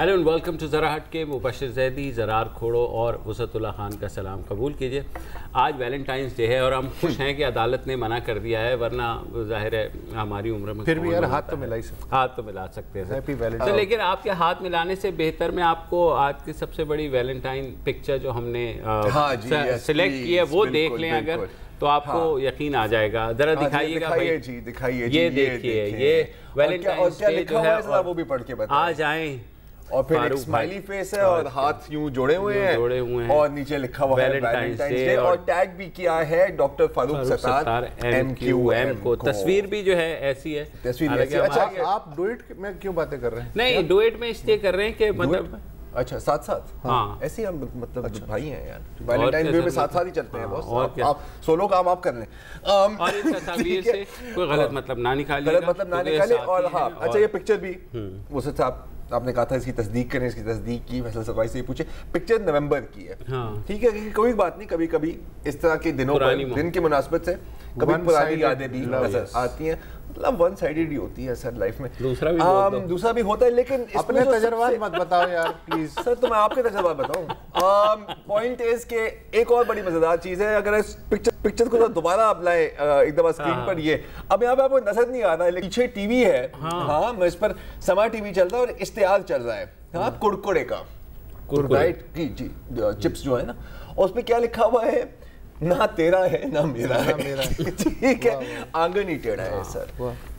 Hello and welcome to ज़रा हट के। मुबशिर ज़ैदी, ज़रार खोड़ो और वसतुल्लाह खान का सलाम कबूल कीजिए। आज वैलेंटाइंस डे है और हम खुश हैं कि अदालत ने मना कर दिया है, वरना जाहिर है हमारी उम्र में फिर भी यार हाथ तो मिला ही सकते, हाथ तो मिला सकते हैं हैप्पी वैलेंटाइन। लेकिन आपके हाथ मिलाने से बेहतर मैं आपको आज की सबसे बड़ी वैलेंटाइन पिक्चर जो हमने सिलेक्ट की है वो देख लें अगर, तो आपको यकीन आ जाएगा। जरा दिखाइएगा भाई जी, दिखाइए। ये देखिए, ये वैलेंटाइंस डे जो है वो भी पढ़ के बताएं। आ जाएं और फिर एक स्माइली फेस है और हाथ यूं जोड़े हुए हैं और नीचे लिखा हुआ है वैलेंटाइंस डे और टैग भी किया है डॉक्टर फारूक सत्तार MQM को। तस्वीर भी जो है ऐसी है, तस्वीर ऐसी। अच्छा, आप डुएट में क्यों बातें कर रहे हैं? नहीं, डुएट में इसलिए कर रहे हैं कि मतलब अच्छा साथ हाँ ऐसे हम मतलब भाई हैं यार, वैलेंटाइन डे में साथ ही चलते हैं बॉस। आप सोलो काम आप कर लें और इस तस्वीर से कोई गलत मतलब ना निकालिए, गलत मतलब ना निकाले। और हाँ, अच्छा ये पिक्चर भी मुझसे साहब आपने कहा था इसकी तस्दीक करें, इसकी तस्दीक की। फैसल सरवाई से पूछे, पिक्चर नवंबर की है, ठीक है, कोई बात नहीं। कभी कभी इस तरह के दिनों पर, दिन की मुनासबत से कभी पुरानी यादें भी नजर आती हैं। मतलब वन साइडेड ही होती है सर लाइफ में, दूसरा भी होता है। लेकिन अपने तजर्बात मत बताओ यार प्लीज। सर तो मैं आपके तजर्बात बताऊं। पॉइंट इज के एक और बड़ी मजेदार चीज है, अगर इस पिक्चर को दोबारा आप लाए एक दफा स्क्रीन पर, ये अब यहाँ पे आपको नजर नहीं आ रहा है, पीछे टीवी है। हाँ, मैं इस पर समा टीवी चल रहा है और इश्तिहार चल रहा है, हाँ, कुरकुरे का, राइट जी, चिप्स जो है ना, और उस पर क्या लिखा हुआ है, ना तेरा है ना मेरा है, ठीक है, आंगन ही टेढ़ा है सर।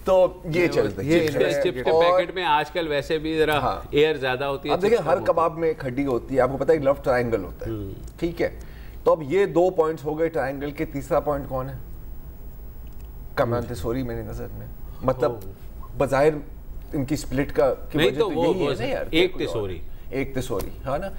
तो ये चलता है। चिप्स के पैकेट में आजकल वैसे भी जरा एयर ज्यादा होती है। अब देखिए, हर कबाब में खड्डी होती है, आपको पता है, लव ट्रायंगल होता है, ठीक है। तो अब ये 2 पॉइंट्स हो गए ट्रायंगल के। तीसरा पॉइंट कौन है? कमरान तिसोरी मेरी नजर में। मतलब बजाहिर इनकी स्प्लिट का की वजह तो यही है ना यार, एक तिसोरी, हाँ ना,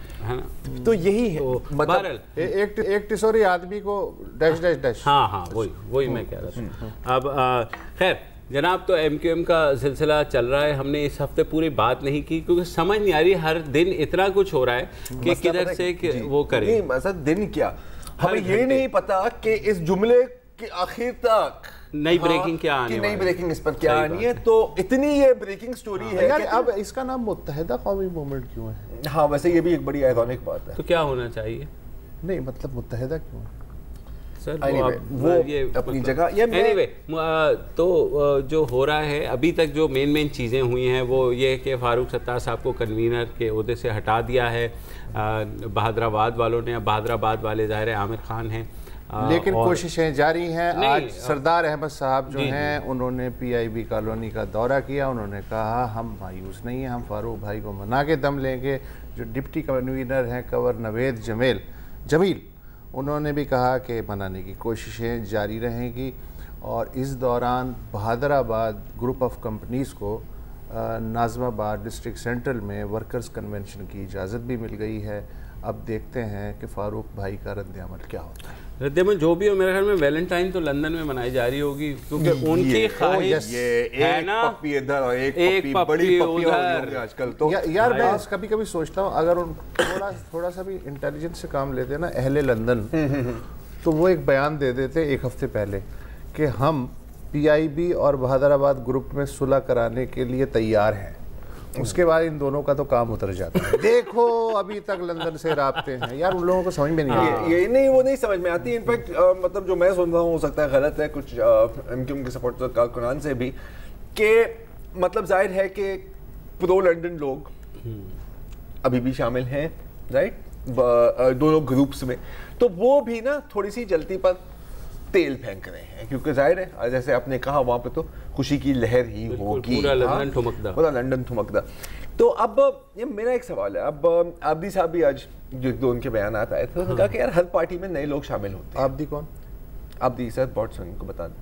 तो यही है। मतलब एक तिसोरी आदमी को डैश डैश डैश। हाँ, वही मैं कह रहा था। अब खैर जनाब, तो MQM का सिलसिला चल रहा है। हमने इस हफ्ते पूरी बात नहीं की क्योंकि समझ नहीं आ रही, हर दिन इतना कुछ हो रहा है कि किधर से वो करें। नहीं, मतलब दिन क्या, हमें ये नहीं पता कि इस जुमले के आखिर तक नई ब्रेकिंग क्या आनी है, नई ब्रेकिंग इस पर क्या आनी है। तो इतनी ये ब्रेकिंग स्टोरी है यार। अब इसका नाम मुत्तहिदा कौमी मूवमेंट क्यों है? हाँ, वैसे ये भी एक बड़ी आइरॉनिक बात है। तो क्या होना चाहिए? नहीं मतलब मुत्तहिदा क्यों है सर? वो ये अपनी जगह। एनीवे, तो जो हो रहा है अभी तक, जो मेन चीज़ें हुई हैं वो ये कि फारूक सत्तार साहब को कन्वीनर के ओहदे से हटा दिया है बहादराबाद वालों ने। अब बहादराबाद वाले ज़ाहिर है आमिर खान हैं, लेकिन कोशिशें जारी हैं। आज सरदार अहमद साहब जो हैं, उन्होंने PIB कॉलोनी का दौरा किया। उन्होंने कहा हम मायूस नहीं हैं, हम फारूक भाई को मना के दम लेंगे। जो डिप्टी कन्वीनर हैं कंवर नवेद जमील, उन्होंने भी कहा कि मनाने की कोशिशें जारी रहेंगी। और इस दौरान बहादराबाद ग्रुप ऑफ कंपनीज़ को नाज़िमाबाद डिस्ट्रिक्ट सेंट्रल में वर्कर्स कन्वेंशन की इजाज़त भी मिल गई है। अब देखते हैं कि फारूक भाई का रद्द-ए-अमल क्या होता है। रद्द-ए-अमल जो भी हो, मेरे ख्याल में वैलेंटाइन तो लंदन में मनाई जा रही होगी क्योंकि उनकी ख्वाहिश है ना, पप्पी इधर और एक पप्पी उधर आजकल। तो यार मैं कभी-कभी सोचता हूँ, अगर उन थोड़ा सा भी इंटेलिजेंस से काम लेते ना अहले लंदन, तो वो एक बयान दे देते एक हफ्ते पहले कि हम PIB और बहादराबाद ग्रुप में सुलह कराने के लिए तैयार हैं। उसके बाद इन दोनों का तो काम उतर जाता है। देखो अभी तक लंदन से राब्ते हैं यार, उन लोगों को समझ में नहीं आती। ये नहीं, वो नहीं समझ में आती। इनफैक्ट मतलब जो मैं सुन रहा हूँ, हो सकता है गलत है, कुछ MQM के सपोर्टर कारकुनान से भी, कि मतलब जाहिर है कि प्रो लंदन लोग अभी भी शामिल हैं, राइट, दोनों ग्रुप्स में। तो वो भी ना थोड़ी सी जल्दी पर तेल फेंक रहे हैं, क्योंकि जाहिर है जैसे आपने कहा वहाँ पे तो खुशी की लहर ही होगी, पूरा लंदन ठुमकदा, पूरा लंदन ठुमकदा। तो अब ये मेरा एक सवाल है। अब आब्दी साहब भी आज जो 2 उनके बयान आए थे, उन्होंने कहा कि यार हर पार्टी में नए लोग शामिल होते हैं। आब्दी कौन? आब्दी सर बॉटसन को बता दें।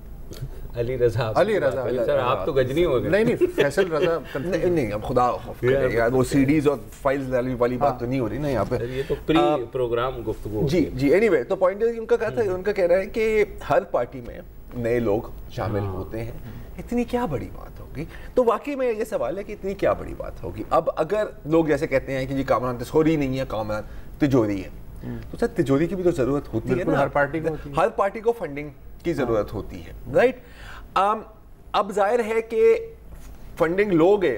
अली रजा सर, आप तो गजनी हो गए। नहीं फैसल रजा नहीं, अब खुदा यार वो CDs और फाइल्स वाली बात तो नहीं हो रही ना यहाँ पे, ये तो प्री प्रोग्राम गुफ्तगू। जी। एनीवे, तो पॉइंट उनका कहना है कि हर पार्टी में नए लोग शामिल होते हैं। इतनी क्या बड़ी बात होगी? तो वाकई में ये सवाल है कि इतनी क्या बड़ी बात होगी। अब अगर लोग जैसे कहते हैं कि जी कामरान तिजोरी नहीं है, कामरान तिजोरी है, तो सर तिजोरी की भी तो जरूरत होती है ना, हर पार्टी को फंडिंग की जरूरत होती है, राइट। अब जाहिर है कि फंडिंग लोगे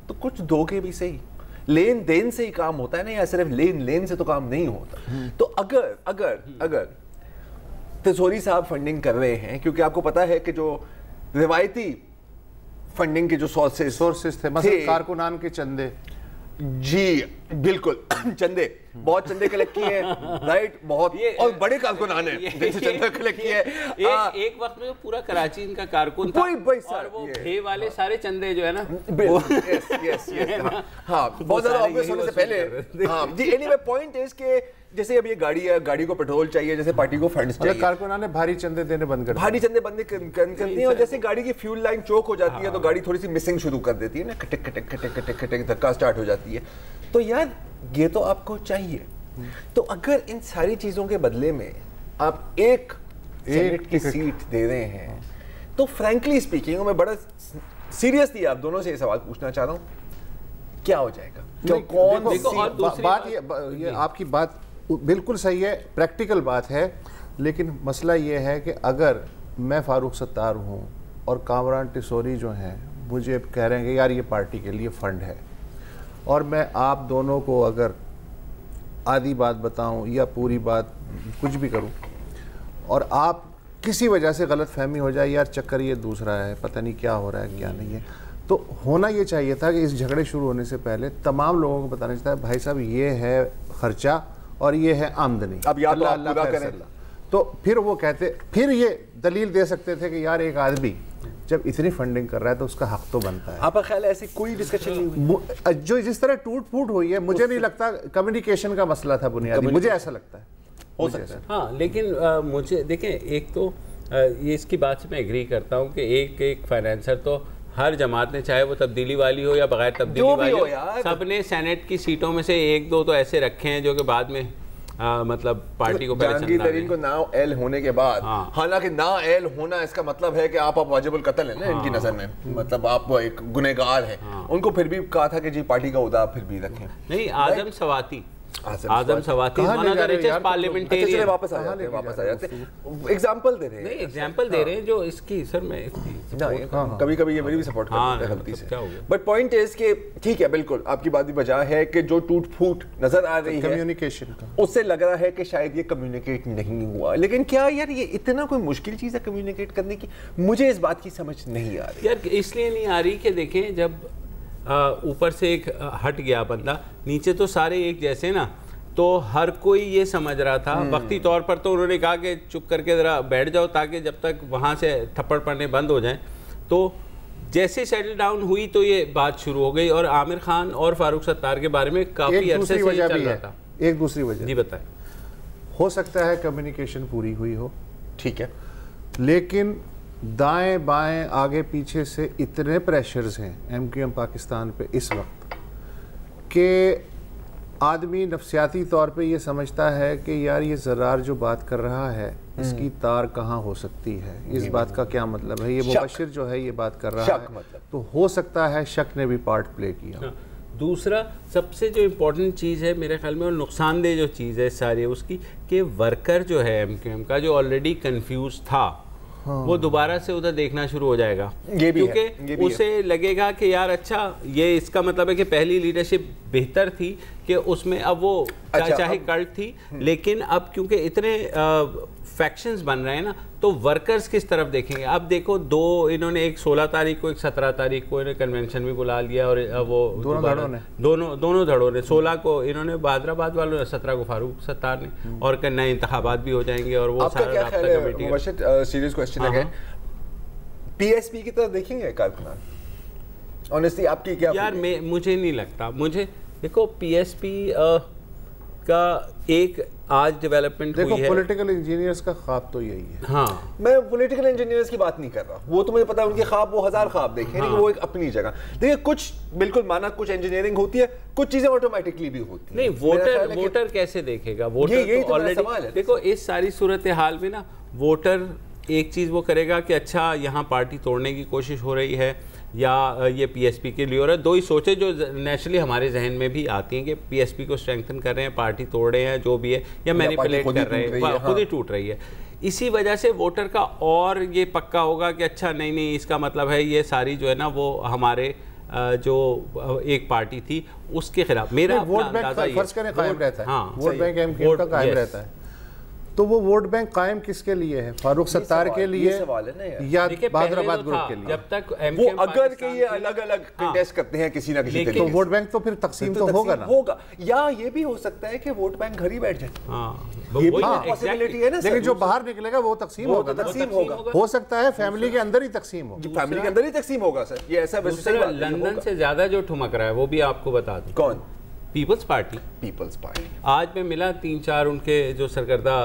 तो कुछ दोगे भी सही, लेन देन से ही काम होता है ना, या सिर्फ लेन लेन से तो काम नहीं होता। तो अगर तिजोरी साहब फंडिंग कर रहे हैं, क्योंकि आपको पता है कि जो रिवायती फंडिंग के जो सोर्सेस थे, मतलब कारकुनान के चंदे, जी बिल्कुल, चंदे, बहुत चंदे कलेक्ट किए हैं, राइट, बहुत, और बड़े कारकुनान हैं जिनसे चंदा कलेक्ट किया है। एक वक्त में पूरा कराची इनका कारकुन था, और वो भे वाले सारे चंदे जो है ना, यस हाँ, बहुत ज्यादा ऑब्वियस होने से पहले। हाँ जी, एनीवे पॉइंट इज के जैसे अब ये गाड़ी है, गाड़ी को पेट्रोल चाहिए, जैसे पार्टी को फंड्स चाहिए, कारकुनान ने भारी चंदे देने बंद कर दिए, और जैसे गाड़ी की फ्यूल लाइन चोक हो जाती है तो गाड़ी थोड़ी सी मिसिंग शुरू कर देती है ना, खटक खटक खटक खटक खटक धक्का स्टार्ट हो जाती है। तो यार ये तो आपको चाहिए। तो अगर इन सारी चीजों के बदले में आप एक सेनेट की सीट दे रहे हैं, तो फ्रैंकली स्पीकिंग मैं बड़ा सीरियसली आप दोनों से ये सवाल पूछना चाह रहा हूं, क्या हो जाएगा? ये आपकी बात बिल्कुल सही है, प्रैक्टिकल बात है, लेकिन मसला ये है कि अगर मैं फारूक सत्तार हूँ और कामरान टिसोरी जो हैं मुझे कह रहे हैं कि यार ये पार्टी के लिए फ़ंड है, और मैं आप दोनों को अगर आधी बात बताऊं या पूरी बात कुछ भी करूं, और आप किसी वजह से गलत फहमी हो जाए, यार चक्कर ये दूसरा है, पता नहीं क्या हो रहा है क्या नहीं है, तो होना ये चाहिए था कि इस झगड़े शुरू होने से पहले तमाम लोगों को बताना चाहिए, भाई साहब ये है खर्चा और ये है आमदनी, अब या तो अल्लाह करें। तो फिर वो कहते, फिर ये दलील दे सकते थे कि यार एक आदमी जब इतनी फंडिंग कर रहा है तो उसका हक तो बनता है। आपका ख्याल है ऐसी कोई डिस्कशन नहीं हुई? जो जिस तरह टूट फूट हुई है, मुझे नहीं लगता कम्युनिकेशन का मसला था बुनियादी, मुझे ऐसा लगता है। हो सकता है हाँ, लेकिन मुझे देखें, एक तो ये इसकी बात से मैं एग्री करता हूँ कि एक फाइनेंसर तो हर जमात ने, चाहे वो तब्दीली वाली हो या बगैर तब्दीली वाली हो, सबने सेनेट की सीटों में से एक दो तो ऐसे रखे हैं जो कि बाद में मतलब पार्टी को जहांगीर तरीन को नाव एल होने के बाद, हालांकि ना एल होना इसका मतलब है कि आप वाजिबुल कत्ल है ना इनकी नजर में, मतलब आप एक गुनहगार हैं। उनको फिर भी कहा था कि जी पार्टी का उदा फिर भी रखें। नहीं, आजम सवाती पार्लियामेंटेरियन वापस आ जाते एग्जांपल दे रहे हैं, एग्जांपल दे रहे हैं जो इसकी सर मैं कभी कभी ये मेरी भी सपोर्ट करते हैं गलती से, बट पॉइंट इज कि ठीक है, बिल्कुल आपकी बात भी बजा है कि जो टूट फूट नजर आ रही है कम्युनिकेशन का, उससे लग रहा है कि शायद ये कम्युनिकेट नहीं हुआ। लेकिन क्या यार ये इतना कोई मुश्किल चीज है कम्युनिकेट करने की? मुझे इस बात की समझ नहीं आ रही यार, इसलिए नहीं आ रही कि देखें, जब ऊपर से एक हट गया बंदा, नीचे तो सारे एक जैसे ना, तो हर कोई ये समझ रहा था। वक्ती तौर पर तो उन्होंने कहा कि चुप करके ज़रा बैठ जाओ ताकि जब तक वहाँ से थप्पड़ पड़ने बंद हो जाएं। तो जैसे सेटल डाउन हुई तो ये बात शुरू हो गई, और आमिर खान और फारूक सत्तार के बारे में काफ़ी अरसे से चल रहा था। एक दूसरी वजह जी बताएं। हो सकता है कम्युनिकेशन पूरी हुई हो, ठीक है, लेकिन दाएं बाएं आगे पीछे से इतने प्रेशर्स हैं MQM पाकिस्तान पे इस वक्त कि आदमी नफ्सियाती तौर पे ये समझता है कि यार ये ज़रार जो बात कर रहा है इसकी तार कहाँ हो सकती है, इस बात का क्या मतलब है, ये मुबशिर जो है ये बात कर रहा है, मतलब। तो हो सकता है शक ने भी पार्ट प्ले किया। दूसरा सबसे जो इम्पोर्टेंट चीज़ है मेरे ख्याल में, और नुकसानदेह जो चीज़ है सारी उसकी, कि वर्कर जो है MQM का, जो ऑलरेडी कंफ्यूज था, वो दोबारा से उधर देखना शुरू हो जाएगा, क्योंकि उसे लगेगा कि यार अच्छा, ये इसका मतलब है कि पहली लीडरशिप बेहतर थी कि उसमें अब वो चाहे कल्ट थी, लेकिन अब क्योंकि इतने फैक्शंस बन रहे हैं ना, तो वर्कर्स किस तरफ देखेंगे? अब देखो, दो इन्होंने, एक 16 तारीख को, एक 17 तारीख को इन्हें कन्वेंशन भी बुला लिया, और वो दोनों धड़ों ने 16 को इन्होंने बहादराबाद वालों ने, 17 को फारूक सत्तार ने, और नए इंतखाबात भी हो जाएंगे, और वो सारा राब्ता कमेटी। सीरियस क्वेश्चन है, PSP की तरफ देखेंगे कारकुनान? ऑनेस्टली आपकी क्या? यार मुझे नहीं लगता। मुझे देखो, PSP का एक आज डेवलपमेंट हुई है। पॉलिटिकल इंजीनियर्स का ख्वाब तो यही है। हाँ, मैं पॉलिटिकल इंजीनियर्स की बात नहीं कर रहा, वो तो मुझे पता है उनके ख्वाब, वो 1000 ख्वाब देखें, लेकिन वो एक अपनी जगह। देखिए, कुछ बिल्कुल माना, कुछ इंजीनियरिंग होती है, कुछ चीजें ऑटोमेटिकली भी होती है। नहीं, वोटर कैसे देखेगा? वोटर तो ऑलरेडी, देखो इस सारी सूरत हाल में ना, वोटर एक चीज़ वो करेगा कि अच्छा यहाँ पार्टी तोड़ने की कोशिश हो रही है, या ये PSP के लिए हो रहा है। दो ही सोचे जो नेचुरली हमारे जहन में भी आती हैं कि PSP को स्ट्रेंथन कर रहे हैं, पार्टी तोड़ रहे हैं, जो भी है, या मैनिपुलेट कर रहे हैं, खुद ही टूट रही है। इसी वजह से वोटर का और ये पक्का होगा कि अच्छा नहीं, इसका मतलब है ये सारी जो है ना वो हमारे जो एक पार्टी थी उसके खिलाफ। मेरा वोट बैंक फर्ज करें कायम रहता है, हाँ, वोट बैंक एमक्यूएम का कायम रहता है, तो वो वोट बैंक कायम किसके लिए है? फारूक सत्तार के लिए या बहादुराबाद ग्रुप के लिए? जब तक वो अगर के ये अलग अलग कंटेस्ट करते हैं किसी ना किसी तरीके, तो वोट बैंक तो फिर तकसीम तो होगा ना, होगा। या ये भी हो सकता है कि वोट बैंक घर ही बैठ जाए, ये भी पॉसिबिलिटी है ना। लेकिन जो बाहर निकलेगा वो तकसीम होगा, तकसीम होगा। हो सकता है फैमिली के अंदर ही तकसीम हो, फैमिली के अंदर ही तकसीम होगा सर, ये ऐसा। लंदन से ज्यादा जो ठुमक रहा है वो भी आपको बता दूं, कौन? Peoples party. पीपल्स पार्टी आज मैं मिला 3-4 उनके जो सरकर्दा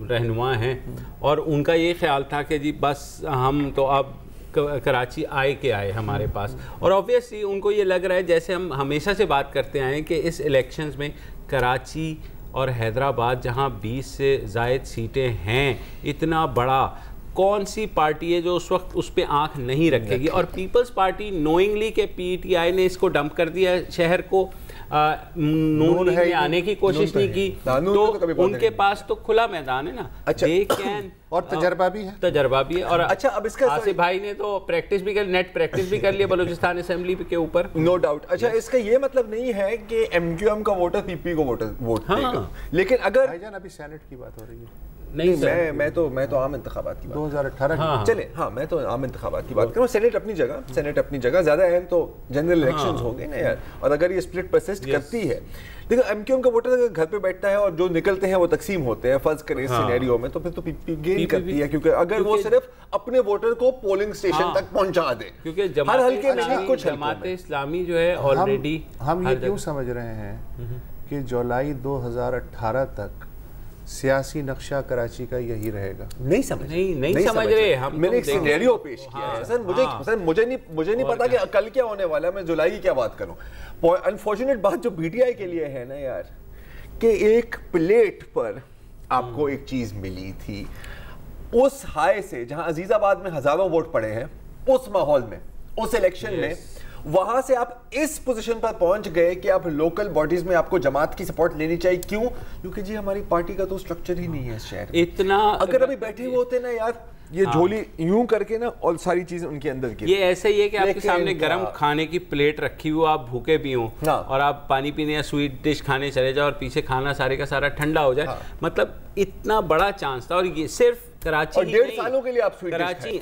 रहनुमा हैं, और उनका ये ख्याल था कि जी बस हम तो अब कराची आए के आए हमारे पास। और ऑब्वियसली उनको ये लग रहा है, जैसे हम हमेशा से बात करते आए हैं, कि इस इलेक्शंस में कराची और हैदराबाद जहां 20 से ज़ायद सीटें हैं, इतना बड़ा कौन सी पार्टी है जो उस वक्त उस पर आँख नहीं रखेगी? और पीपल्स पार्टी नोइंगली के पीटीआई ने इसको डंप कर दिया शहर को, नून में आने की कोशिश नहीं की, तो उनके पास तो खुला मैदान है ना। अच्छा, और तजर्बा भी है। और अच्छा, अब इसका आसिफ भाई ने तो प्रैक्टिस भी कर, नेट प्रैक्टिस भी कर लिया बलूचिस्तान असेंबली के ऊपर, नो डाउट। अच्छा, इसका ये मतलब नहीं है कि एमक्यूएम का वोटर पीपी को वोट देगा, लेकिन अगर भाईजान अभी सेनेट की बात हो रही है, नहीं मैं तो आम इंतखाबात की बात 2018 चले, हाँ मैं तो आम इंतखाबात की बात कर रहा हूँ। सेनेट अपनी जगह, ज्यादा अहम तो जनरल इलेक्शंस हो गए ना यार। और अगर ये स्प्लिट परसिस्ट करती है, देखो एमक्यूएम का वोटर अगर घर पे बैठता है और जो निकलते हैं वो तकसीम होते हैं, फर्ज करें इस सिनेरियो में, तो फिर तो पीपी गेन करती है, क्योंकि अगर वो सिर्फ अपने वोटर को पोलिंग स्टेशन तक पहुंचा दे, क्योंकि हर हल्के में कुछ जमात इस्लामी जो है ऑलरेडी, हम ये क्यों समझ रहे हैं कि जुलाई 2018 तक सियासी नक्शा कराची का यही रहेगा? नहीं समझ रहे हम। मैंने एक सिनेरियो पेश किया है सर, मुझे नहीं पता कि कल क्या होने वाला है, मैं जुलाई की क्या बात करूं। अनफॉर्चुनेट बात जो पीटीआई के लिए है ना यार, कि एक प्लेट पर आपको एक चीज मिली थी, उस हाई से जहां अजीजाबाद में हजारों वोट पड़े हैं, उस माहौल में, उस इलेक्शन में, वहां से आप इस पोजीशन पर पहुंच गए कि आप लोकल बॉडीज में आपको जमात की सपोर्ट लेनी चाहिए। क्यों? क्योंकि जी हमारी पार्टी का तो स्ट्रक्चर ही नहीं है इस शहर में। इतना अगर अभी बैठे हुए होते ना यार, ये झोली यूं करके ना, और सारी चीजें उनके अंदर की, ये ऐसे ही है कि आपके सामने गर्म खाने की प्लेट रखी हुई, आप भूखे भी हो और आप पानी पीने या स्वीट डिश खाने चले जाओ और पीछे खाना सारे का सारा ठंडा हो जाए। मतलब इतना बड़ा चांस था। और ये सिर्फ कराची और 1.5 सालों के लिए आप स्वीट कराची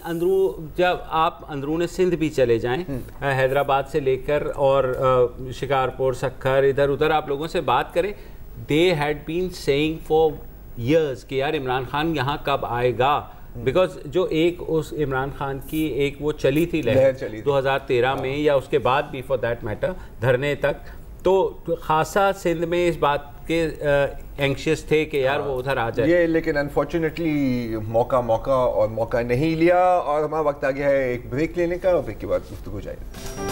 जब आप अंदरून सिंध भी चले जाएं, हैदराबाद से लेकर और शिकारपुर, सक्खर, इधर उधर आप लोगों से बात करें, they had been saying for years कि यार इमरान खान यहाँ कब आएगा। बिकॉज जो एक उस इमरान खान की एक वो चली थी लहर 2013 में, या उसके बाद भी फॉर दैट मैटर धरने तक, तो खासा सिंध में इस बात के एंशियस थे कि यार वो उधर आ जाए ये, लेकिन अनफॉर्चुनेटली मौका नहीं लिया। और हमारा वक्त आ गया है एक ब्रेक लेने का, और ब्रेक के बाद गुफ्तगू जाएगी।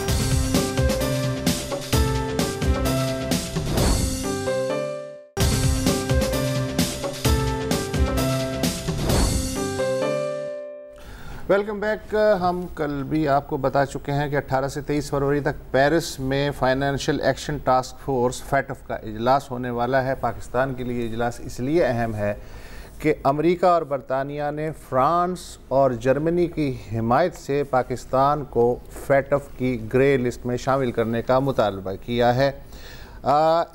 Welcome back. हम कल भी आपको बता चुके हैं कि 18 से 23 फरवरी तक पेरिस में financial action task force FATF का इजलास होने वाला है। पाकिस्तान के लिए इजलास इसलिए अहम है कि अमेरिका और बरतानिया ने फ्रांस और जर्मनी की हिमायत से पाकिस्तान को फैटफ की ग्रे लिस्ट में शामिल करने का मुतालबा किया है।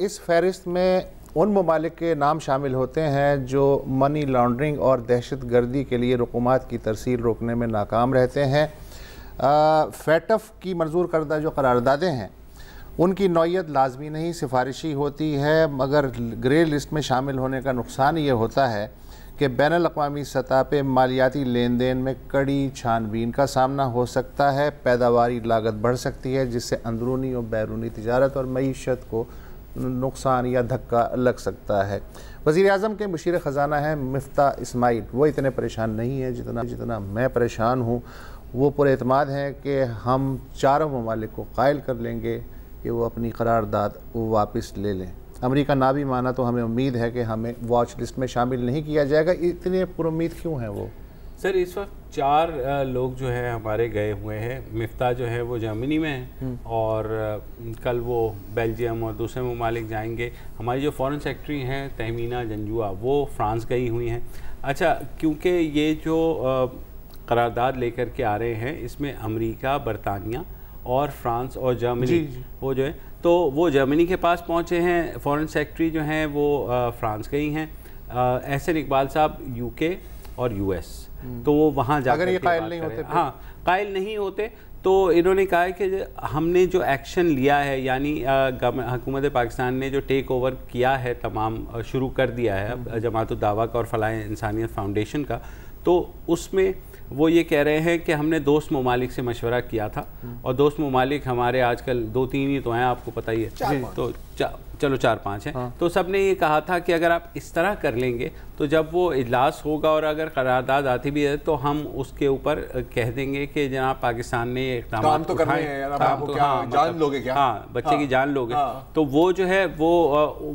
इस फहरिस्त में उन ममालिक के नाम शामिल होते हैं जो मनी लॉन्ड्रिंग और दहशत गर्दी के लिए रुकूमात की तरसील रोकने में नाकाम रहते हैं। फैटफ की मंजूर करदा जो करारदादें हैं उनकी नौइयत लाजमी नहीं, सिफारिशी होती है, मगर ग्रे लिस्ट में शामिल होने का नुकसान ये होता है कि बैनुल-अक़वामी सतह पे मालियाती लेन देन में कड़ी छानबीन का सामना हो सकता है, पैदावारी लागत बढ़ सकती है, जिससे अंदरूनी और बैरूनी तिजारत और मईशत को नुकसान या धक्का लग सकता है। वज़ीर-ए-आज़म के मुशीर ख़ज़ाना हैं मिफ्ता इस्माइल, वो इतने परेशान नहीं हैं जितना मैं परेशान हूँ। वो पूरे एतमाद हैं कि हम चारों ममालिक को कायल कर लेंगे कि वो अपनी करारदाद वापस ले लें। अमेरिका ना भी माना तो हमें उम्मीद है कि हमें वॉच लिस्ट में शामिल नहीं किया जाएगा। इतने पुरुम्मीद क्यों हैं वो? सर इस वक्त 4 लोग जो है हमारे गए हुए हैं। मिफ्ता जो है वो जर्मनी में है और कल वो बेल्जियम और दूसरे ममालिक जाएंगे। हमारी जो फ़ॉरेन सेक्रेटरी हैं तहमीना जंजुआ, वो फ्रांस गई हुई हैं। अच्छा, क्योंकि ये जो करारदाद लेकर के आ रहे हैं, इसमें अमेरिका, बरतानिया और फ्रांस और जर्मनी, वो जो है तो वो जर्मनी के पास पहुँचे हैं। फॉरेन सेक्रेटरी जो हैं वो फ्रांस के ही हैं, एहसन इकबाल साहब यूके और यूएस। तो वो वहाँ जाकर अगर ये कायल नहीं होते, हाँ कायल नहीं होते तो इन्होंने कहा है कि हमने जो एक्शन लिया है, यानी हुकूमत पाकिस्तान ने जो टेक ओवर किया है, तमाम शुरू कर दिया है जमात उद दावा का और फलाह इंसानियत फाउंडेशन का, तो उसमें वो ये कह रहे हैं कि हमने दोस्त ममालिक से मशवरा किया था, और दोस्त ममालिक हमारे आजकल 2-3 ही तो हैं, आपको पता ही है, तो चलो 4-5 हैं। हाँ। तो सब ने ये कहा था कि अगर आप इस तरह कर लेंगे तो जब वो इजलास होगा और अगर करारदाद आती भी है तो हम उसके ऊपर कह देंगे कि जनाब पाकिस्तान ने ये इक़दाम तो करने हैं, यार आपको क्या जान लोगे क्या? हाँ, बच्चे की जान लोगे। तो वो जो है वो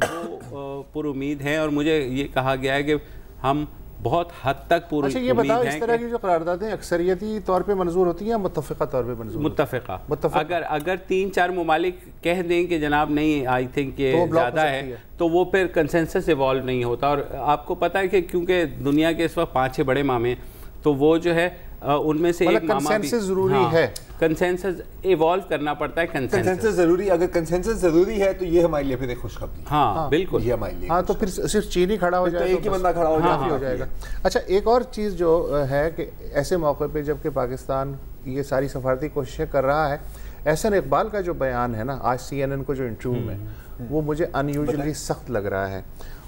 पुरुमीद हैं, और मुझे ये कहा गया है कि हम बहुत हद तक पूरी। अच्छा ये बताओ, इस तरह की जो करारदादें अक्सरियती तौर पे मंजूर होती हैं या मुत्तफ़िक़ा तौर पे मंजूर? मुत्तफ़िक़ा। अगर 3-4 ममालिक कह दें कि जनाब नहीं, आई थिंक ये ज़्यादा है, तो वो फिर कंसेंसस इवॉल्व नहीं होता। और आपको पता है कि क्योंकि दुनिया के इस वक्त 5-6 बड़े मामे, तो वो जो है उनमें से एक मामा भी ज़रूरी है, कंसेंसस इवॉल्व करना पड़ता है। कंसेंसस ज़रूरी, अगर कंसेंसस ज़रूरी है तो ये हमारे लिए फिर एक खुशखबरी। हाँ बिल्कुल, ये हमारे लिए। हाँ, तो फिर सिर्फ चीन ही खड़ा हो जाए तो एक ही बंदा खड़ा हो जाएगा। अच्छा, एक और चीज़ जो है कि ऐसे मौके पे जबकि पाकिस्तान ये सारी सफारती कोशिशें कर रहा है, एहसन इकबाल का जो बयान है ना आज CNN को जो इंटरव्यू में, वो मुझे अनयूजुअली सख्त लग रहा है।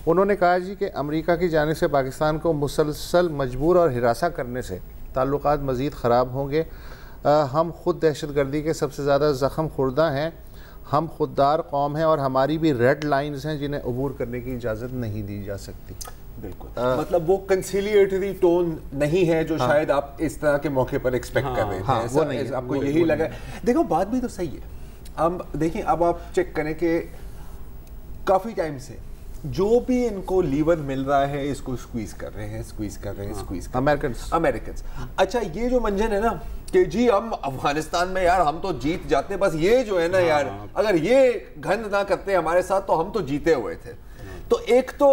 उन्होंने कहा जी कि अमेरिका की जानिब से पाकिस्तान को मुसलसल मजबूर और हिरासा करने से ताल्लुकात मज़ीद ख़राब होंगे। हम खुद दहशतगर्दी के सबसे ज़्यादा ज़ख़म खुर्दा हैं, हम खुददार कौम हैं और हमारी भी रेड लाइंस हैं जिन्हें अबूर करने की इजाज़त नहीं दी जा सकती। बिल्कुल, मतलब वो कंसिलिएटरी टोन नहीं है जो शायद आप इस तरह के मौके पर एक्सपेक्ट कर रहे थे। वो नहीं, आपको यही लगा। देखो बात भी तो सही है। अब देखिए, अब आप चेक करें कि काफ़ी टाइम से जो भी इनको लीवर मिल रहा है इसको स्क्वीज कर रहे हैं, अमेरिकन्स। अच्छा, ये जो मंजन है ना कि जी हम अफगानिस्तान में यार हम तो जीत जाते, बस ये जो है ना यार, अगर ये घन ना करते हमारे साथ तो हम तो जीते हुए थे। तो एक तो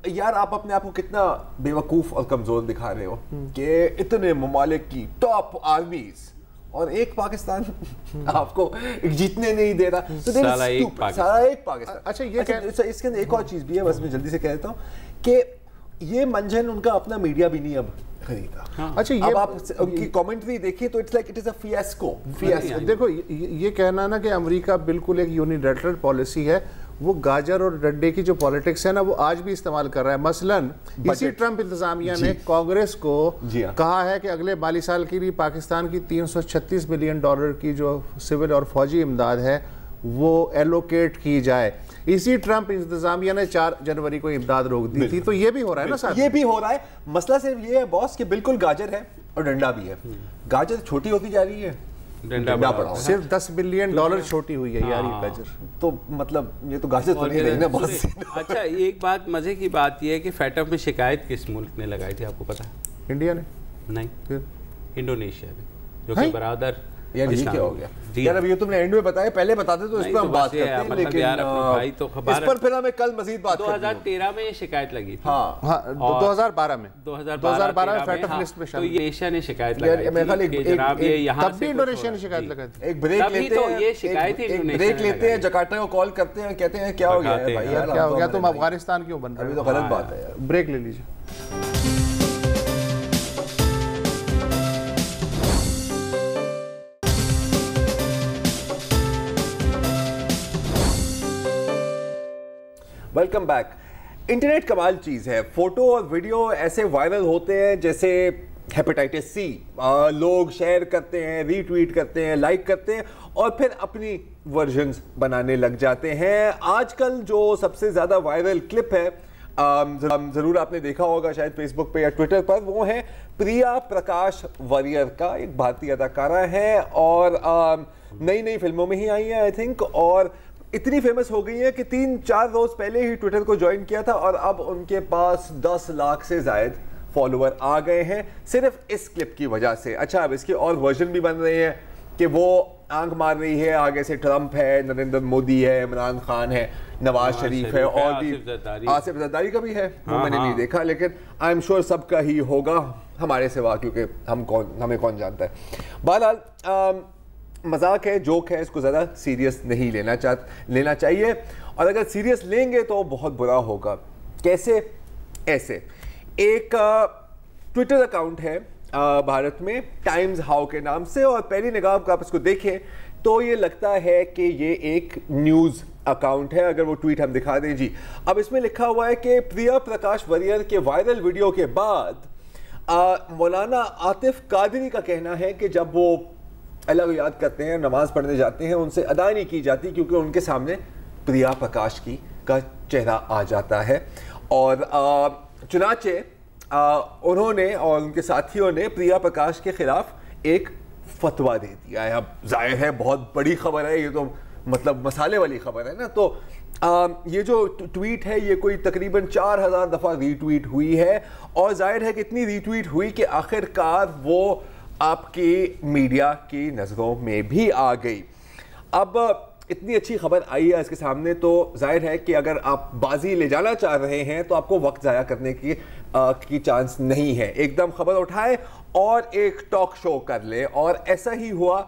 यार आप अपने आप को कितना बेवकूफ और कमजोर दिखा रहे हो कि इतने ममालिक की टॉप आर्मीज और एक पाकिस्तान आपको जीतने नहीं दे रहा, तो साला एक पाकिस्तान। अच्छा, इसके अंदर एक और चीज भी है, बस मैं जल्दी से कह देता हूँ कि ये मंजन उनका अपना मीडिया भी नहीं अब खरीदा। हाँ। अच्छा, ये अब आप उनकी कमेंट्री देखिए तो it's like it is a fiasco. देखो ये कहना ना कि अमेरिका बिल्कुल एक यूनिलैटरल पॉलिसी है, वो गाजर और डंडे की जो पॉलिटिक्स है ना वो आज भी इस्तेमाल कर रहा है। मसलन इसी ट्रंप इंतजामिया ने कांग्रेस को कहा है कि अगले माली साल के लिए पाकिस्तान की $336 मिलियन की जो सिविल और फौजी इमदाद है वो एलोकेट की जाए। इसी ट्रंप इंतजामिया ने 4 जनवरी को इमदाद रोक दी थी। तो ये भी हो रहा है ना साहब, ये भी हो रहा है। मसला सिर्फ ये है बॉस कि बिल्कुल गाजर है और डंडा भी है। गाजर छोटी होती जा रही है, डंडा बड़ा, सिर्फ $10 बिलियन छोटी हुई है यार ये गाजर। तो मतलब ये तो गाजर थोड़ी नहीं ना बॉस। अच्छा, एक बात मजे की बात ये है कि फैटफ में शिकायत किस मुल्क ने लगाई थी आपको पता है? इंडिया ने नहीं, फिर इंडोनेशिया में, जो कि बरादर। यार ये क्या हो गया यार? अब ये तुमने एंड में बताया, पहले बताते तो इस पर हम बात करते, लेकिन यार भाई तो खबर इस पर फिर हमें कल मजीद बात करेंगे। 2013 में ये शिकायत लगी थी। हाँ, 2012 में 2012 में फैटफ लिस्ट में शामिल। तो ये एशिया ने शिकायत लगाई थी जनाब, ये यहाँ तब भी इंडोनेशिया ने शिकायत लगाई थी। एक ब्रेक लेते हैं, ये शिकायत ही ब्रेक लेते हैं, जकार्ता को कॉल करते हैं, कहते हैं क्या हो गया है भाई, क्या हो गया, तुम अफगानिस्तान क्यों बन रहे हो? अभी तो गलत बात है यार, ब्रेक ले लीजिए। Welcome back. इंटरनेट कमाल चीज़ है। फोटो और वीडियो ऐसे वायरल होते हैं जैसे हेपेटाइटिस सी। लोग शेयर करते हैं, रीट्वीट करते हैं, लाइक करते हैं और फिर अपनी वर्जन्स बनाने लग जाते हैं। आजकल जो सबसे ज़्यादा वायरल क्लिप है, ज़रूर आपने देखा होगा शायद फेसबुक पे या ट्विटर पर, वो है प्रिया प्रकाश वारियर का। एक भारतीय अदाकारा है और नई नई फिल्मों में ही आई है आई थिंक, और इतनी फेमस हो गई है कि 3-4 रोज पहले ही ट्विटर को ज्वाइन किया था और अब उनके पास 10 लाख से जायद फॉलोअर आ गए हैं सिर्फ इस क्लिप की वजह से। अच्छा, अब इसके और वर्जन भी बन रहे हैं कि वो आंख मार रही है, आगे से ट्रंप है, नरेंद्र मोदी है, इमरान खान है, नवाज शरीफ है और भी आसिफ जरदारी का भी है। वो मैंने नहीं देखा, लेकिन आई एम श्योर सबका ही होगा हमारे सिवा, क्योंकि हमें कौन जानता है। बहरहाल मजाक है, जोक है, इसको ज़्यादा सीरियस नहीं लेना चाहिए, और अगर सीरियस लेंगे तो बहुत बुरा होगा। कैसे? ऐसे एक ट्विटर अकाउंट है भारत में टाइम्स हाउ के नाम से, और पहली निगाह को आप इसको देखें तो ये लगता है कि ये एक न्यूज़ अकाउंट है। अगर वो ट्वीट हम दिखा दें जी, अब इसमें लिखा हुआ है कि प्रिया प्रकाश वारियर के वायरल वीडियो के बाद मौलाना आतिफ कादरी का कहना है कि जब वो अल्लाह को याद करते हैं, नमाज पढ़ने जाते हैं, उनसे अदा नहीं की जाती क्योंकि उनके सामने प्रिया प्रकाश का चेहरा आ जाता है। और चुनाचे उन्होंने और उनके साथियों ने प्रिया प्रकाश के खिलाफ एक फतवा दे दिया है। अब जाहिर है बहुत बड़ी खबर है, ये तो मतलब मसाले वाली खबर है ना। तो ये जो ट्वीट है ये कोई तकरीबन 4000 दफ़ा रीट्वीट हुई है, और जाहिर है कि इतनी रीट्वीट हुई कि आखिरकार वो आपकी मीडिया की नज़रों में भी आ गई। अब इतनी अच्छी खबर आई है इसके सामने, तो जाहिर है कि अगर आप बाजी ले जाना चाह रहे हैं तो आपको वक्त ज़ाया करने की चांस नहीं है। एकदम खबर उठाए और एक टॉक शो कर ले, और ऐसा ही हुआ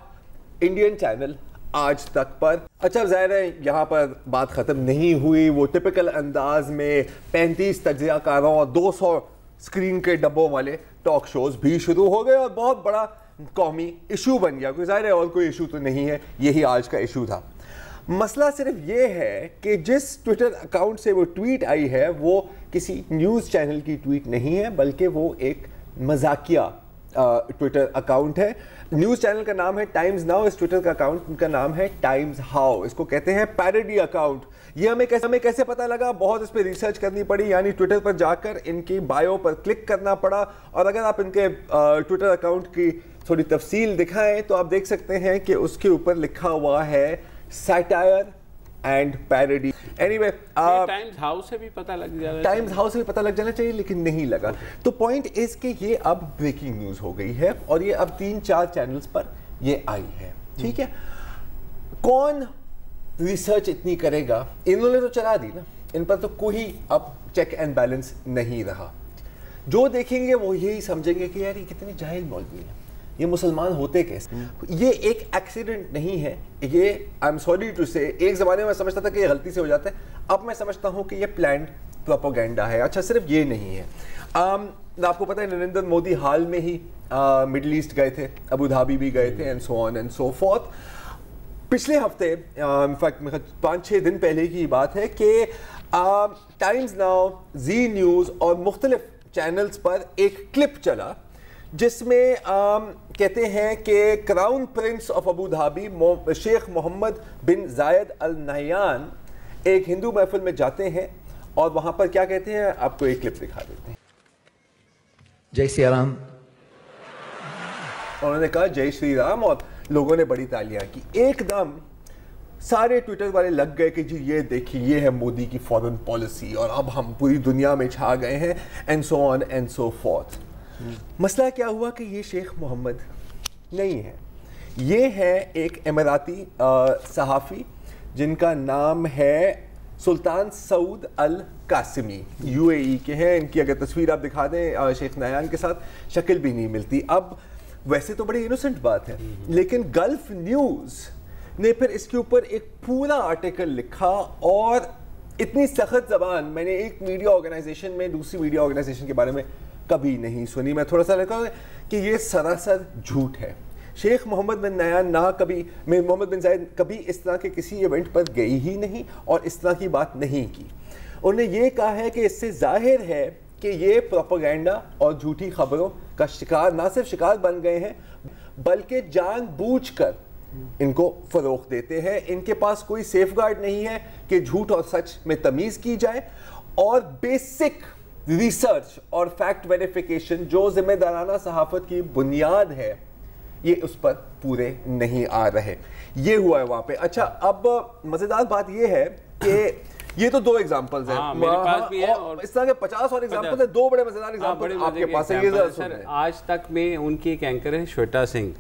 इंडियन चैनल आज तक पर। अच्छा, जाहिर है यहाँ पर बात ख़त्म नहीं हुई। वो टिपिकल अंदाज में 35 तज्ज़ियाकारों और 200 स्क्रीन के डब्बों वाले टॉक शोज भी शुरू हो गए, और बहुत बड़ा कौमी इशू बन गया। कोई जाहिर है और कोई इशू तो नहीं है, यही आज का इशू था। मसला सिर्फ ये है कि जिस ट्विटर अकाउंट से वो ट्वीट आई है वो किसी न्यूज़ चैनल की ट्वीट नहीं है, बल्कि वो एक मजाकिया ट्विटर अकाउंट है। न्यूज़ चैनल का नाम है टाइम्स नाउ, इस ट्विटर का अकाउंट का नाम है टाइम्स हाउ। इसको कहते हैं पैरोडी अकाउंट। ये हमें कैसे पता लगा? बहुत इस पर रिसर्च करनी पड़ी, यानी ट्विटर पर जाकर इनकी बायो पर क्लिक करना पड़ा। और अगर आप इनके ट्विटर अकाउंट की थोड़ी तफसील दिखाएं तो आप देख सकते हैं कि उसके ऊपर लिखा हुआ है satire and parody. Anyway, times house से भी पता लग जाना, टाइम्स हाउस से भी पता लग जाना चाहिए, लेकिन नहीं लगा। तो पॉइंट इज कि ये अब ब्रेकिंग न्यूज हो गई है, और ये अब 3-4 चैनल्स पर ये आई है। ठीक है, कौन रिसर्च इतनी करेगा? इन्होंने तो चला दी ना, इन पर तो कोई अब चेक एंड बैलेंस नहीं रहा। जो देखेंगे वो यही समझेंगे कि यार ये कितने जाहिल मौलवी हैं, ये मुसलमान होते कैसे? ये एक एक्सीडेंट नहीं है, ये आई एम सॉरी टू से, एक ज़माने में समझता था कि ये गलती से हो जाता है, अब मैं समझता हूँ कि ये प्लान्ड प्रोपेगेंडा है। अच्छा, सिर्फ ये नहीं है, आपको पता है नरेंद्र मोदी हाल में ही मिडल ईस्ट गए थे, अबू धाबी भी गए थे, and so on and so fourth. पिछले हफ्ते इनफैक्ट 5-6 दिन पहले की बात है कि टाइम्स नाउ, जी न्यूज़ और मुख्तलिफ चैनल्स पर एक क्लिप चला जिसमें कहते हैं कि crown prince of Abu Dhabi Sheikh Mohammed bin Zayed Al Nahyan एक हिंदू महफिल में जाते हैं, और वहां पर क्या कहते हैं आपको एक क्लिप दिखा देते हैं। जय श्री राम। उन्होंने कहा जय श्री राम, और लोगों ने बड़ी तालियां की। एकदम सारे ट्विटर वाले लग गए कि जी ये देखिए, ये है मोदी की फॉरेन पॉलिसी, और अब हम पूरी दुनिया में छा गए हैं, and so on and so fourth. मसला क्या हुआ कि ये शेख मोहम्मद नहीं है, ये है एक इमराती सहाफ़ी जिनका नाम है सुल्तान सऊद अल कासिमी, UAE के हैं। इनकी अगर तस्वीर आप दिखा दें शेख नयान के साथ, शक्ल भी नहीं मिलती। अब वैसे तो बड़ी इनोसेंट बात है, लेकिन गल्फ न्यूज़ ने फिर इसके ऊपर एक पूरा आर्टिकल लिखा, और इतनी सख्त ज़बान मैंने एक मीडिया ऑर्गेनाइजेशन में दूसरी मीडिया ऑर्गेनाइजेशन के बारे में कभी नहीं सुनी। मैं थोड़ा सा लगा कि ये सरासर झूठ है। शेख मोहम्मद बिन नयान मोहम्मद बिन जायद कभी इस तरह के किसी इवेंट पर गई ही नहीं और इस तरह की बात नहीं की। उन्होंने ये कहा है कि इससे जाहिर है कि ये प्रोपेगेंडा और झूठी खबरों का शिकार, ना सिर्फ शिकार बन गए हैं बल्कि जानबूझकर इनको फरोख देते हैं। इनके पास कोई सेफगार्ड नहीं है कि झूठ और सच में तमीज़ की जाए, और बेसिक रिसर्च और फैक्ट वेरिफिकेशन जो जिम्मेदाराना सहाफत की बुनियाद है, ये उस पर पूरे नहीं आ रहे। ये हुआ है वहां पे। अच्छा, अब मजेदार बात ये है कि ये तो 2 एग्जांपल्स हैं, मेरे पास भी है, और इस तरह के 50 और एग्जांपल है। 2 बड़े मजेदार एग्जांपल आपके पास है। ये जरा सुनिए। आज तक में उनकी एक एंकर है श्वेता सिंह,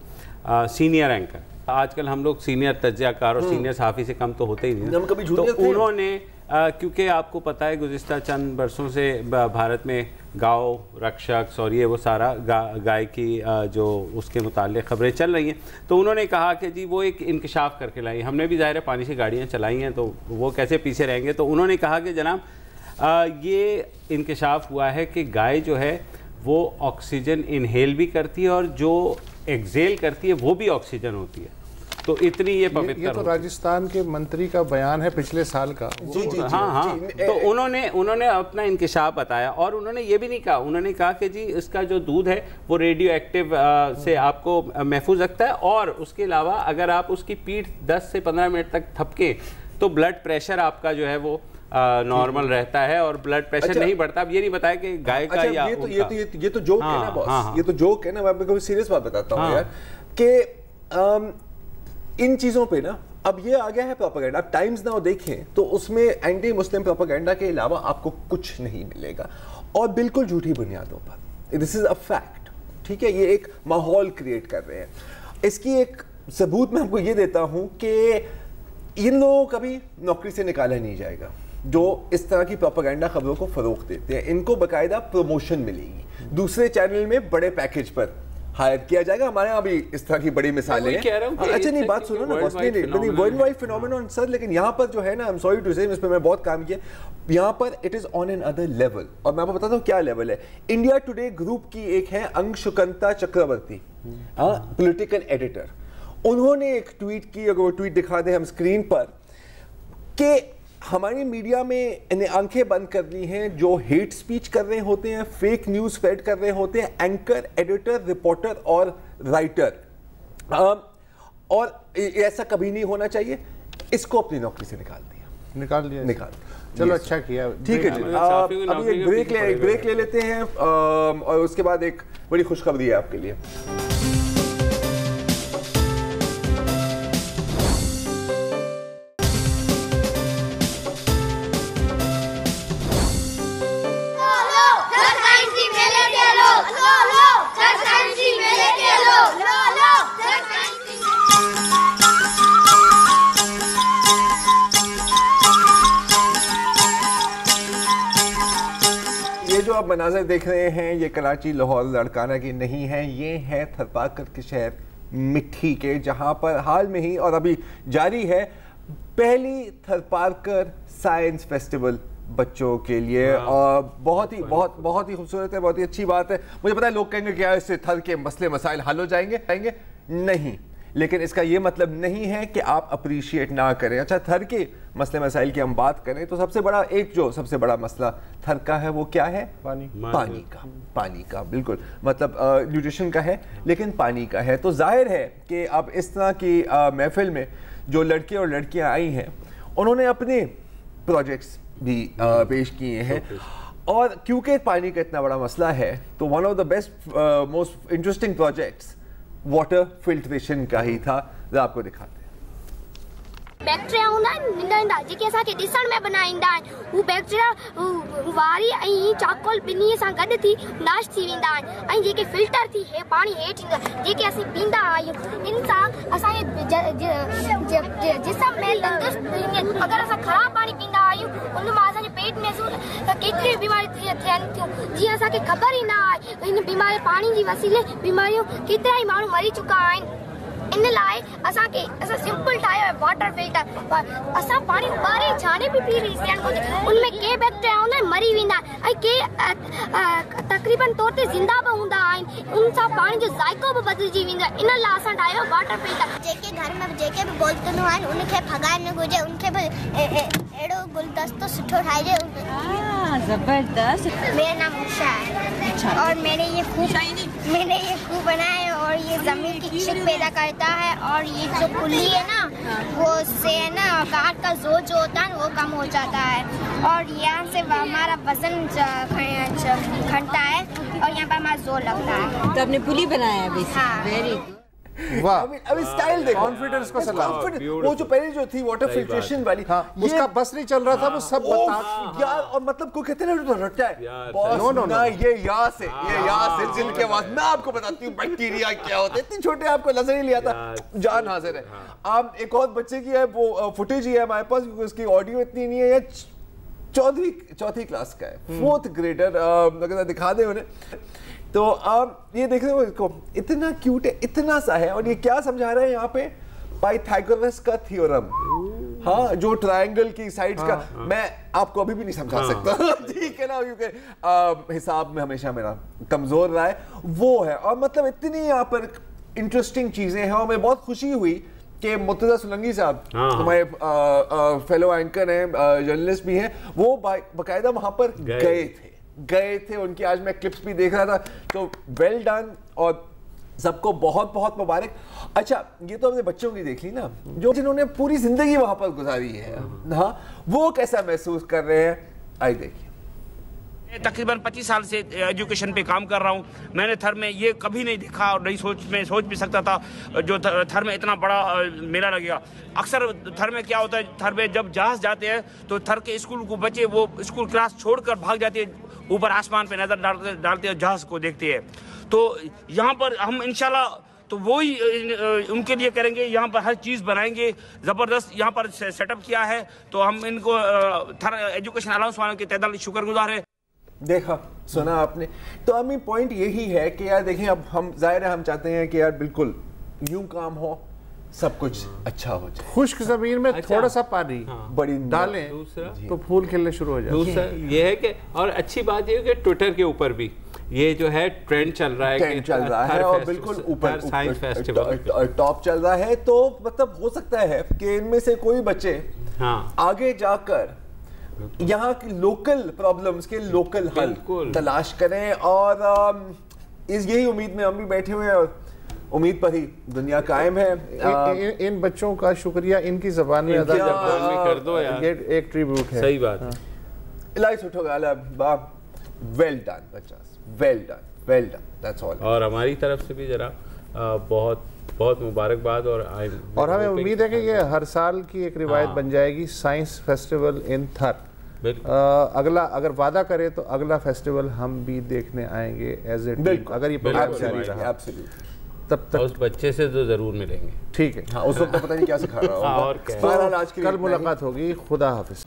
सीनियर एंकर। आजकल हम लोग सीनियर तज्जियाकार और सीनियर सहाफ़ी से कम तो होते ही नहीं, हम कभी तो उन्होंने क्योंकि आपको पता है गुज़िस्ता चंद बरसों से भारत में गाँव रक्षक और ये वो सारा गाय की जो उसके मुताल्लिक़ खबरें चल रही हैं, तो उन्होंने कहा कि जी वो एक इंकशाफ करके लाई। हमने भी ज़ाहिर है पानी से गाड़ियाँ चलाई हैं तो वो कैसे पीछे रहेंगे। तो उन्होंने कहा कि जनाब ये इंकशाफ हुआ है कि गाय जो है वो ऑक्सीजन इनहेल भी करती है और जो एक्सेल करती है वो भी ऑक्सीजन होती है। तो इतनी ये पवित्र, ये तो राजस्थान के मंत्री का बयान है पिछले साल का। जी हाँ। तो उन्होंने अपना इंकशाफ बताया और उन्होंने ये भी नहीं कहा, उन्होंने कहा कि जी इसका जो दूध है वो रेडियो एक्टिव से आपको महफूज रखता है और उसके अलावा अगर आप उसकी पीठ 10 से 15 मिनट तक थपके तो ब्लड प्रेशर आपका जो है वो नॉर्मल रहता है और ब्लड प्रेशर नहीं बढ़ता। अब ये नहीं बताया कि गाय का या ये तो जोक है ना बॉस, ये तो जोक है ना। मैं आपको सीरियस बात बताता हूँ यार कि इन चीजों पे ना अब ये आ गया है प्रोपेगेंडा। आप टाइम्स नाउ देखें तो उसमें एंटी मुस्लिम प्रोपेगेंडा के अलावा आपको कुछ नहीं मिलेगा और बिल्कुल झूठी बुनियादों पर। दिस इज अ फैक्ट, ठीक है। ये एक माहौल क्रिएट कर रहे हैं। इसकी एक सबूत मैं आपको ये देता हूं कि इन लोगों को कभी नौकरी से निकाला नहीं जाएगा जो इस तरह की प्रोपेगेंडा खबरों को फरोग देते हैं। इनको बाकायदा प्रमोशन मिलेगी, दूसरे चैनल में बड़े पैकेज पर हायर किया जाएगा। हमारे यहाँ भी इस तरह की बड़ी मिसालें हैं। अच्छा नहीं, बात सुनो ना, वर्ल्ड वाइड फिनोमेनन सर, लेकिन यहाँ पर जो है ना, आई एम सॉरी टू से, इस पर मैं बहुत काम किया, यहाँ पर it is on an other level. और मैं आपको बताता हूँ क्या लेवल है। इंडिया टुडे ग्रुप की एक है अंशुकंता चक्रवर्ती, पॉलिटिकल एडिटर। उन्होंने एक ट्वीट की, अगर वो ट्वीट दिखा दे हम स्क्रीन पर, कि हमारी मीडिया में इन्हें आंखें बंद कर दी हैं जो हेट स्पीच कर रहे होते हैं, फेक न्यूज़ स्प्रेड कर रहे होते हैं, एंकर, एडिटर, रिपोर्टर और राइटर, और ऐसा कभी नहीं होना चाहिए। इसको अपनी नौकरी से निकाल दिया। चलो अच्छा किया, ठीक है जी। अभी एक ब्रेक ले लेते हैं और उसके बाद एक बड़ी खुशखबरी है आपके लिए। आप मनाज़र देख रहे हैं ये कराची, लाहौर, लड़काना की नहीं है, ये है थरपारकर के शहर मिट्टी के, जहां पर हाल में ही और अभी जारी है पहली थरपारकर साइंस फेस्टिवल बच्चों के लिए। और बहुत ही खूबसूरत है, बहुत ही अच्छी बात है। मुझे पता है लोग कहेंगे क्या इससे थर के मसले मसाइल हल हो जाएंगे, नहीं, लेकिन इसका ये मतलब नहीं है कि आप अप्रिशिएट ना करें। अच्छा, थर के मसले मसाइल की हम बात करें तो सबसे बड़ा मसला थर का है वो क्या है? पानी का बिल्कुल, मतलब न्यूट्रिशन का है लेकिन पानी का है। तो जाहिर है कि अब इस तरह की महफिल में जो लड़के और लड़कियां आई हैं उन्होंने अपने प्रोजेक्ट्स भी पेश किए हैं। और क्योंकि पानी का इतना बड़ा मसला है तो one of the best most interesting projects water filtration का ही था। आपको दिखाते हैं। बैक्टीरिया हूंदा निंदा जेके असा के दिसण में बनाईंदा वो बैक्टीरिया वारी ऐं चाकोल बिनी सां गड थी नाश थी वेंदा ऐं जेके फिल्टर थी हे पानी हेठ जेके असि पींदा आहियूं इन सां असा जिस्म में तंदुरुस्त। अगर असा खराब पानी पींदा आहियूं उन मां असा पेट में केतरी बीमारी थियन थियूं जी असा के खबर ही ना आहे। इन बीमारी पानी जी वसीले बीमारियों केतरा ही माण्हू मरी चुका आहिनि। इन लाइ असांखे सिंपल ठाहियो आहे वाटर फिल्टर। असां पाणी ॿारे छाने बि पी थियणु घुरिजे, उनमें के बैक्टीरिया हूंदा आहिनि मरी वेंदा ऐं के तक़रीबन तौर ते ज़िंदा बि हूंदा आहिनि। उन सां पाणी जो ज़ाइको बि बदिलजी वेंदो आहे। इन लाइ असां ठाहियो वाटर फिल्टर। जेके घर में जेके बि बोतलूं आहिनि उनखे भॻाइणु न घुरिजे, उनखे बि अहिड़ो गुलदस्तो सुठो ठाहिजे। जबरदस्त। मेरा नाम उषा है और मैंने ये खूब बनाया है और ये जमीन की खुशबू पैदा करता है और ये जो पुल्ली है ना वो उससे है ना गांठ का जोर जो होता है वो कम हो जाता है और यहाँ से हमारा वजन घटता है और यहाँ पर हमारा जोर लगता है। तो आपने पुली बनाया है? हाँ। Very good. वाह, अभी स्टाइल देखो, कॉन्फिडेंस को सलाम। वो जो पहले जो थी वाटर फिल्ट्रेशन वाली, उसका बस नहीं चल रहा था, वो सब बता यार। और मतलब को कहते हैं ना तो रट्टा है बॉस। नो ये यहाँ से जिनके बाद मैं आपको बताती हूँ बैक्टीरिया क्या होते हैं। इतने छोटे आपको नजर ही लिया था, जान हाजिर है। आप एक और बच्चे की है वो फुटेज ही है हमारे पास क्योंकि उसकी ऑडियो इतनी नहीं है। चौथी क्लास का है, 4th ग्रेडर, अगर दिखा दे उन्हें तो आप ये देख रहे हो इसको, इतना क्यूट है, इतना सा है, और ये क्या समझा रहे हैं यहाँ पे, पाइथागोरस का थ्योरम, हाँ, जो ट्रायंगल की साइड्स का, मैं आपको अभी भी नहीं समझा सकता, ठीक है ना, क्योंकि हिसाब में हमेशा मेरा कमजोर रहा है, वो है। और मतलब इतनी यहाँ पर इंटरेस्टिंग चीजें हैं, और मैं बहुत खुशी हुई कि मुर्तजा सुलंगी साहब हमारे फेलो एंकर हैं, जर्नलिस्ट भी हैं, वो बाकायदा वहां पर गए थे। उनकी आज मैं क्लिप्स भी देख रहा था, तो वेल डन, और सबको बहुत बहुत मुबारक। अच्छा, ये तो हमने बच्चों की देख ली ना, जो जिन्होंने पूरी जिंदगी वहां पर गुजारी है, हाँ, वो कैसा महसूस कर रहे हैं, आई देखिए। तकरीबन 25 साल से एजुकेशन पे काम कर रहा हूँ। मैंने थर में ये कभी नहीं देखा और नहीं सोच भी सकता था जो थर में इतना बड़ा मेला लगेगा। अक्सर थर में क्या होता है, थर में जब जहाज जाते हैं तो थर के स्कूल को बच्चे वो स्कूल क्लास छोड़कर भाग जाते हैं, ऊपर आसमान पे नज़र डालते हैं, जहाज को देखते हैं। तो यहाँ पर हम इंशाल्लाह तो वही उनके लिए करेंगे, यहाँ पर हर चीज़ बनाएंगे, ज़बरदस्त यहाँ पर सेटअप किया है। तो हम इनको थर एजुकेशन अलाउंस वालों के तहे दिल शुक्रगुजार है। देखा, सुना आपने, तो अमी पॉइंट यही है कि यार देखें, अब हम जाहिर है हम चाहते हैं कि यार बिल्कुल यूं काम हो, सब कुछ अच्छा हो जाए, खुश्क जमीन में थोड़ा सा पानी बड़ी डालें, दूसरा तो फूल खिलने शुरू हो जाए। दूसरा ये है कि, और अच्छी बात ये है कि ट्विटर के ऊपर भी ये जो है ट्रेंड चल रहा है, और बिल्कुल ऊपर साइंस फेस्टिवल टॉप चल रहा है। तो मतलब हो सकता है कि इनमें से कोई बच्चे आगे जाकर यहाँ की लोकल प्रॉब्लम्स के लोकल हल तलाश करें, और यही उम्मीद में हम भी बैठे हुए हैं, और उम्मीद पर ही दुनिया कायम है। इन बच्चों का शुक्रिया इनकी जबान में अदा कर दो यार, ये एक ट्रिब्यूट है। सही बात है। इलाही सुठो गाल, वेल डन बच्चास, वेल डन, दैट्स ऑल। और हमारी तरफ से भी जरा बहुत बहुत मुबारकबाद, और हमें उम्मीद है कि ये हर साल की एक रिवायत बन जाएगी, साइंस फेस्टिवल इन थर। अगला अगर वादा करे तो अगला फेस्टिवल हम भी देखने आएंगे एज ए टीम, अगर ये प्रोग्राम जारी रहा तब तक उस बच्चे से तो जरूर मिलेंगे। ठीक है, हाँ, उस वक्त तो पता नहीं क्या सिखा रहा होगा। और क्या, कल मुलाकात होगी। खुदा हाफिज।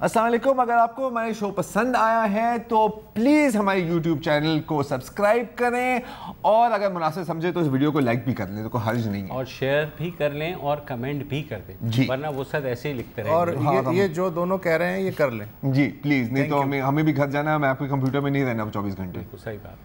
अस्सलाम वालेकुम। अगर आपको हमारे शो पसंद आया है तो प्लीज़ हमारे YouTube चैनल को सब्सक्राइब करें, और अगर मुनासिब समझे तो इस वीडियो को लाइक भी कर लें, तो कोई हर्ज नहीं है, और शेयर भी कर लें और कमेंट भी कर दें, वरना वो सब ऐसे ही लिखते रहेंगे। और ये जो दोनों कह रहे हैं ये कर लें जी प्लीज़, नहीं तो हमें भी घर जाना है, मैं आपके कंप्यूटर में नहीं रहना 24 घंटे। सही बात।